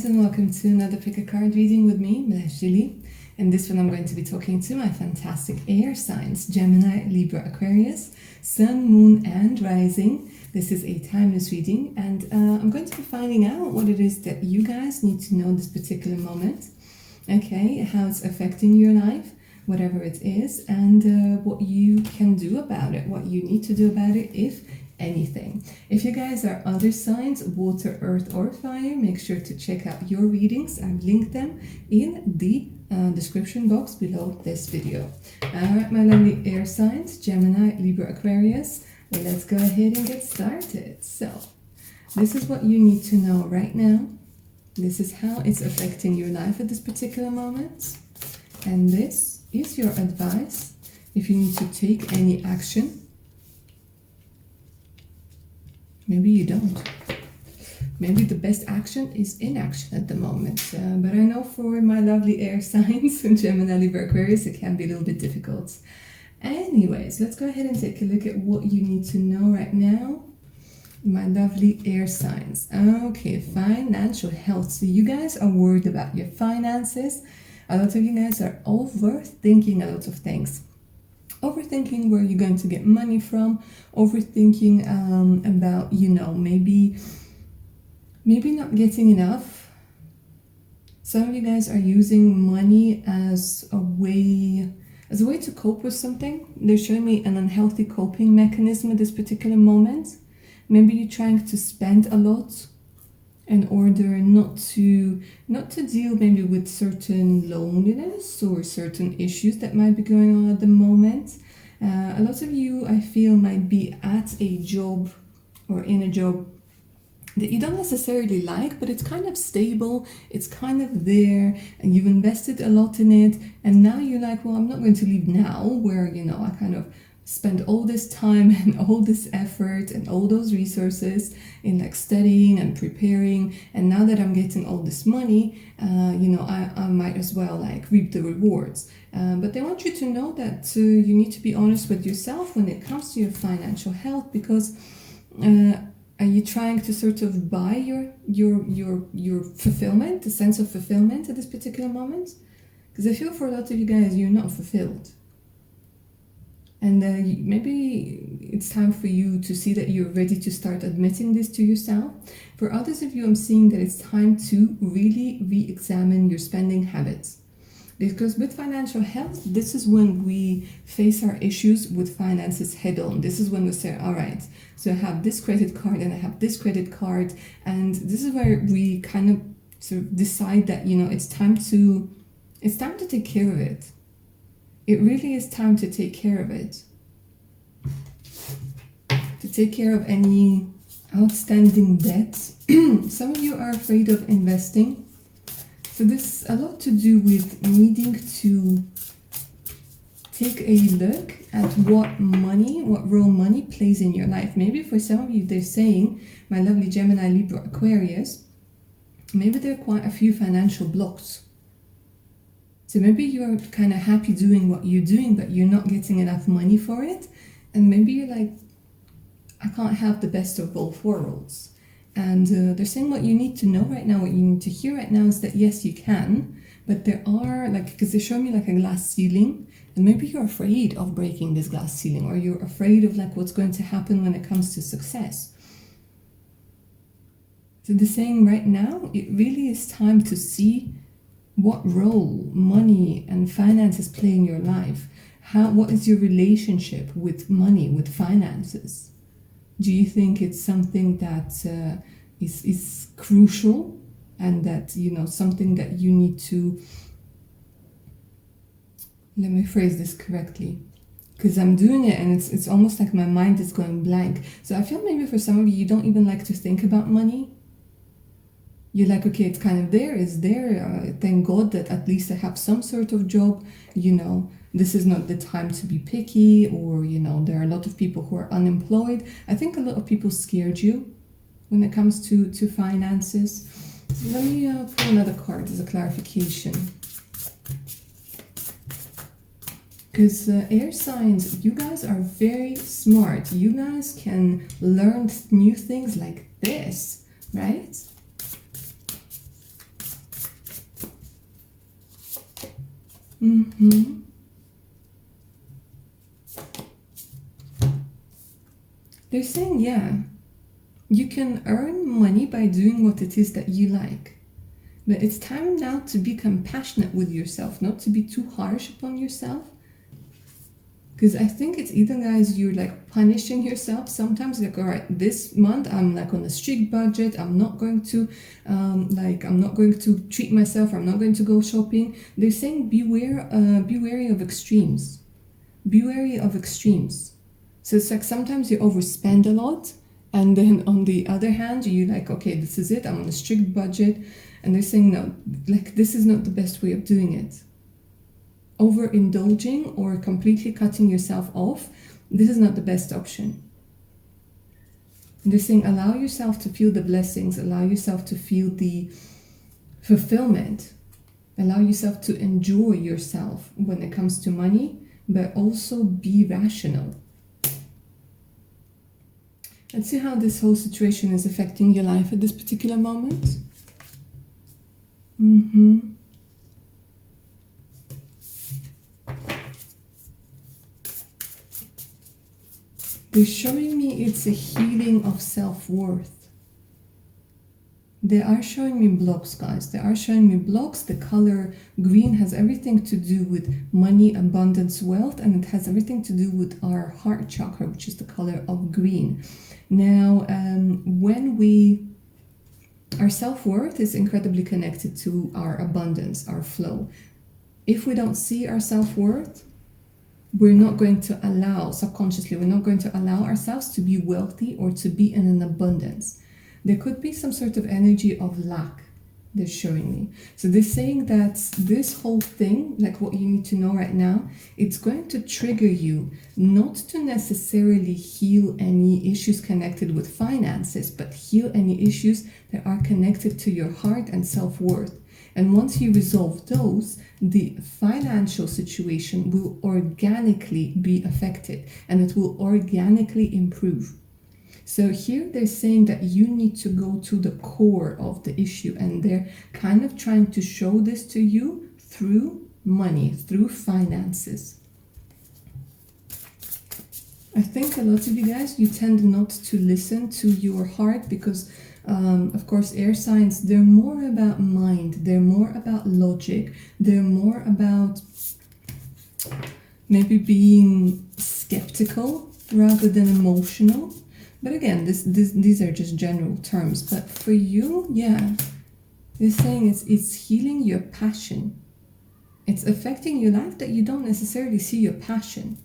guys, and welcome to another pick a card reading with me, Julie. In this one I'm going to be talking to my fantastic air signs, Gemini, Libra, Aquarius, Sun, Moon and Rising. This is a timeless reading, and I'm going to be finding out what it is that you guys need to know in this particular moment. Okay, how it's affecting your life, whatever it is, and what you can do about it, what you need to do about it, if anything. If you guys are other signs, water, earth or fire, make sure to check out your readings. I've linked them in the description box below this video. Alright, my lovely air signs, Gemini, Libra, Aquarius, let's go ahead and get started. So this is what you need to know right now. This is how it's affecting your life at this particular moment, and this is your advice if you need to take any action. Maybe you don't. Maybe the best action is inaction at the moment. But I know for my lovely air signs, Gemini, Libra, Aquarius, it can be a little bit difficult. Anyways, let's go ahead and take a look at what you need to know right now, my lovely air signs. Okay, financial health. So you guys are worried about your finances. A lot of you guys are overthinking a lot of things. Overthinking where you're going to get money from, overthinking about, you know, maybe not getting enough. Some of you guys are using money as a way to cope with something. They're showing me an unhealthy coping mechanism at this particular moment. Maybe you're trying to spend a lot in order not to deal maybe with certain loneliness or certain issues that might be going on at the moment. A lot of you, I feel, might be at a job or in a job that you don't necessarily like, but it's kind of stable, it's kind of there, and you've invested a lot in it, and now you're like, well, I'm not going to leave now, where, you know, I kind of spend all this time and all this effort and all those resources in like studying and preparing, and now that I'm getting all this money, you know, I might as well like reap the rewards. But they want you to know that you need to be honest with yourself when it comes to your financial health, because are you trying to sort of buy your fulfillment, the sense of fulfillment at this particular moment? Because I feel for a lot of you guys, you're not fulfilled. And maybe it's time for you to see that you're ready to start admitting this to yourself. For others of you, I'm seeing that it's time to really re-examine your spending habits. Because with financial health, this is when we face our issues with finances head on. This is when we say, all right, so I have this credit card and I have this credit card. And this is where we kind of sort of decide that, you know, it's time to take care of it. It really is time to take care of it. To take care of any outstanding debts. Some of you are afraid of investing. So this is a lot to do with needing to take a look at what role money plays in your life. Maybe for some of you, they're saying, my lovely Gemini, Libra, Aquarius, maybe there are quite a few financial blocks. So maybe you're kind of happy doing what you're doing, but you're not getting enough money for it. And maybe you're like, I can't have the best of both worlds. And they're saying what you need to know right now, what you need to hear right now is that yes, you can, but there are like, because they show me like a glass ceiling, and maybe you're afraid of breaking this glass ceiling, or you're afraid of like what's going to happen when it comes to success. So they're saying right now, it really is time to see what role money and finances play in your life. What is your relationship with money, with finances? Do you think it's something that is crucial, and that, you know, something that you need to, let me phrase this correctly, because I'm doing it and it's almost like my mind is going blank. So I feel maybe for some of you, you don't even like to think about money. You're like, okay, it's kind of there, it's there. Thank God that at least I have some sort of job. You know, this is not the time to be picky, or, you know, there are a lot of people who are unemployed. I think a lot of people scared you when it comes to finances. Let me pull another card as a clarification. Because air signs, you guys are very smart. You guys can learn new things like this, right? Mm-hmm. They're saying, yeah, you can earn money by doing what it is that you like. But it's time now to be compassionate with yourself, not to be too harsh upon yourself. Because I think it's either, guys, you're like punishing yourself sometimes, like, all right, this month I'm like on a strict budget, I'm not going to I'm not going to treat myself, I'm not going to go shopping. They're saying be wary of extremes. Be wary of extremes. So it's like sometimes you overspend a lot, and then on the other hand you're like, okay, this is it, I'm on a strict budget. And they're saying, no, like, this is not the best way of doing it. Overindulging or completely cutting yourself off, this is not the best option. And they're saying, allow yourself to feel the blessings, allow yourself to feel the fulfillment, allow yourself to enjoy yourself when it comes to money, but also be rational. Let's see how this whole situation is affecting your life at this particular moment. They're showing me it's a healing of self-worth. They are showing me blocks, guys. They are showing me blocks. The color green has everything to do with money, abundance, wealth, and it has everything to do with our heart chakra, which is the color of green. Now, our self-worth is incredibly connected to our abundance, our flow. If we don't see our self-worth, we're not going to allow, subconsciously, we're not going to allow ourselves to be wealthy or to be in an abundance. There could be some sort of energy of lack, they're showing me. So they're saying that this whole thing, like what you need to know right now, it's going to trigger you not to necessarily heal any issues connected with finances, but heal any issues that are connected to your heart and self-worth. And once you resolve those, the financial situation will organically be affected and it will organically improve. So here they're saying that you need to go to the core of the issue, and they're kind of trying to show this to you through money, through finances. I think a lot of you guys, you tend not to listen to your heart because of course, air signs, they're more about mind, they're more about logic, they're more about maybe being skeptical rather than emotional. But again, these are just general terms. But for you, yeah, they're saying it's healing your passion. It's affecting your life that you don't necessarily see your passion.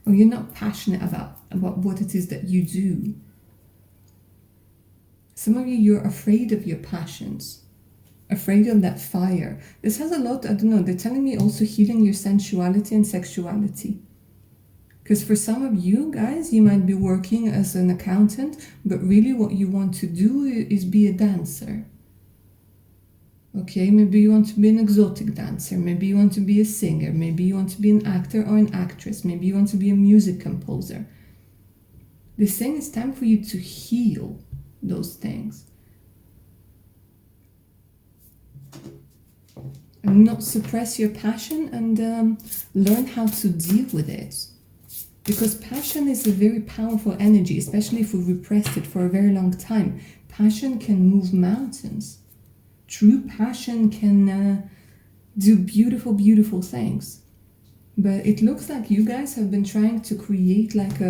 Or you're not passionate about what it is that you do. Some of you, you're afraid of your passions, afraid of that fire. This has a lot, I don't know, they're telling me also healing your sensuality and sexuality. Because for some of you guys, you might be working as an accountant, but really what you want to do is be a dancer. Okay, maybe you want to be an exotic dancer, maybe you want to be a singer, maybe you want to be an actor or an actress, maybe you want to be a music composer. They're saying it's time for you to heal those things. And not suppress your passion, and learn how to deal with it. Because passion is a very powerful energy, especially if we repressed it for a very long time. Passion can move mountains. True passion can do beautiful, beautiful things. But it looks like you guys have been trying to create like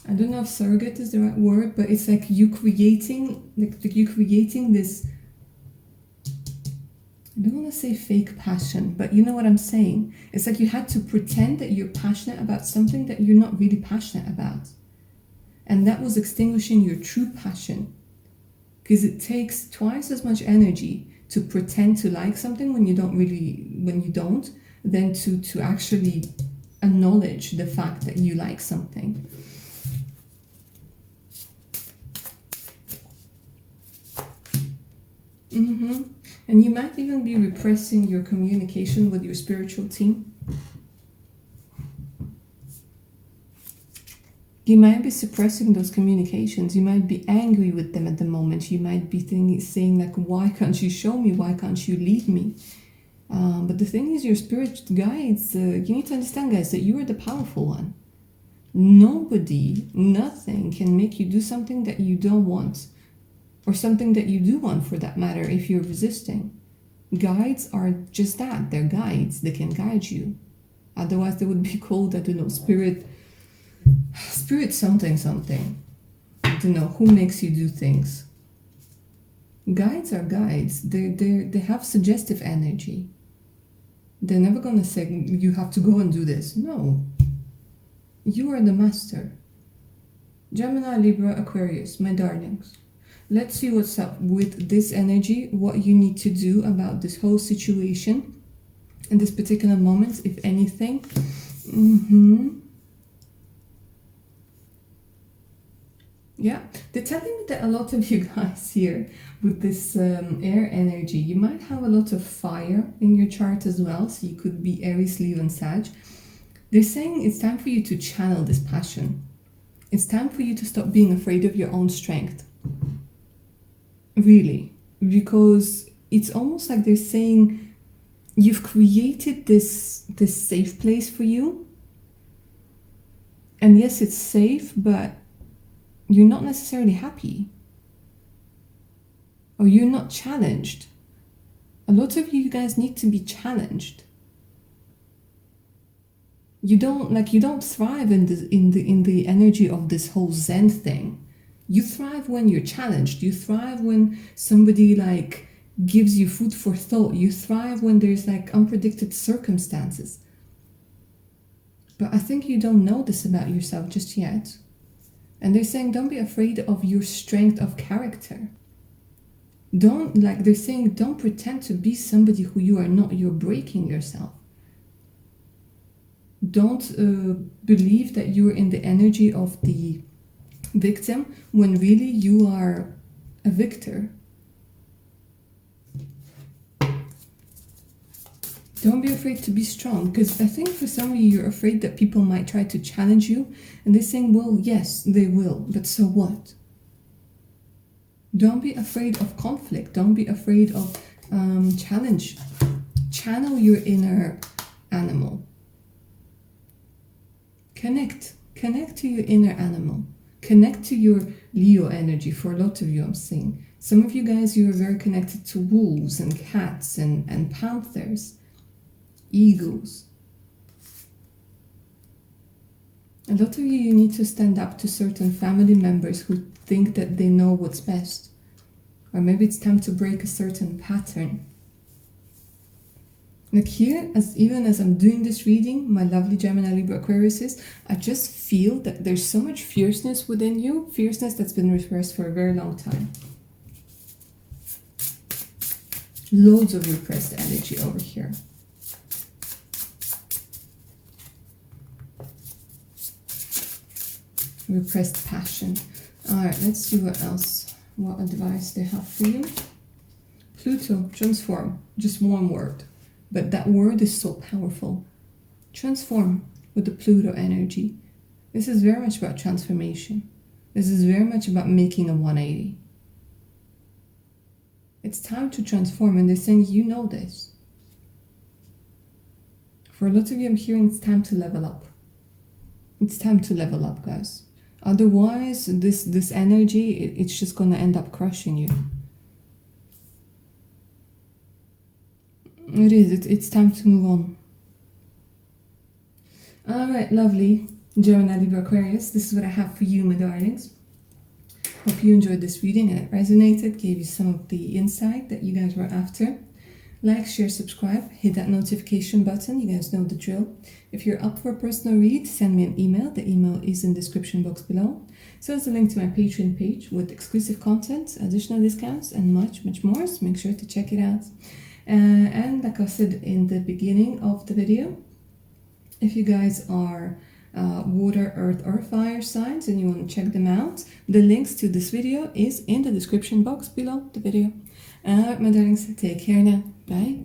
I don't know if surrogate is the right word, but it's like you creating this, I don't want to say fake passion, but you know what I'm saying. It's like you had to pretend that you're passionate about something that you're not really passionate about. And that was extinguishing your true passion. Because it takes twice as much energy to pretend to like something when you don't, than to actually acknowledge the fact that you like something. And you might even be repressing your communication with your spiritual team. You might be suppressing those communications. You might be angry with them at the moment. You might be saying like, why can't you show me? Why can't you lead me? But the thing is, your spirit guides, you need to understand, guys, that you are the powerful one. Nobody, nothing can make you do something that you don't want, or something that you do want for that matter if you're resisting. Guides are just that. They're guides. They can guide you. Otherwise, they would be called, I don't know, spirit something. I don't know, who makes you do things. Guides are guides. They have suggestive energy. They're never going to say, you have to go and do this. No. You are the master. Gemini, Libra, Aquarius, my darlings. Let's see what's up with this energy, what you need to do about this whole situation in this particular moment, if anything. Yeah, they're telling me that a lot of you guys here with this air energy, you might have a lot of fire in your chart as well. So you could be Aries, Leo and Sag. They're saying it's time for you to channel this passion. It's time for you to stop being afraid of your own strength. Really, because it's almost like they're saying you've created this safe place for you. And yes, it's safe, but you're not necessarily happy. Or you're not challenged. A lot of you guys need to be challenged. You don't thrive in the energy of this whole Zen thing. You thrive when you're challenged. You thrive when somebody like gives you food for thought. You thrive when there's like unpredicted circumstances. But I think you don't know this about yourself just yet. And they're saying don't be afraid of your strength of character. They're saying don't pretend to be somebody who you are not. You're breaking yourself. Don't believe that you're in the energy of the victim when really you are a victor. Don't be afraid to be strong, because I think for some of you, you're afraid that people might try to challenge you, and they're saying, well, yes, they will, but so what? Don't be afraid of conflict. Don't be afraid of challenge. Channel your inner animal. Connect to your inner animal. Connect to your Leo energy. For a lot of you, I'm seeing. Some of you guys, you are very connected to wolves and cats and panthers, eagles. A lot of you need to stand up to certain family members who think that they know what's best. Or maybe it's time to break a certain pattern. Like here, even as I'm doing this reading, my lovely Gemini, Libra, Aquarius, I just feel that there's so much fierceness within you, fierceness that's been repressed for a very long time. Loads of repressed energy over here. Repressed passion. Alright, let's see what else, what advice they have for you. Pluto, transform. Just one word. But that word is so powerful. Transform with the Pluto energy. This is very much about transformation. This is very much about making a 180. It's time to transform, and they're saying you know this. For a lot of you, I'm hearing it's time to level up. It's time to level up, guys. Otherwise, this energy, it's just going to end up crushing you. It is. It's time to move on. All right, lovely Gemini, Libra, Aquarius. This is what I have for you, my darlings. Hope you enjoyed this reading and it resonated, gave you some of the insight that you guys were after. Like, share, subscribe, hit that notification button. You guys know the drill. If you're up for a personal read, send me an email. The email is in the description box below. So there's a link to my Patreon page with exclusive content, additional discounts, and much, much more. So make sure to check it out. And like I said in the beginning of the video, if you guys are water, earth, or fire signs and you want to check them out, the links to this video is in the description box below the video. Alright, my darlings, take care now. Bye.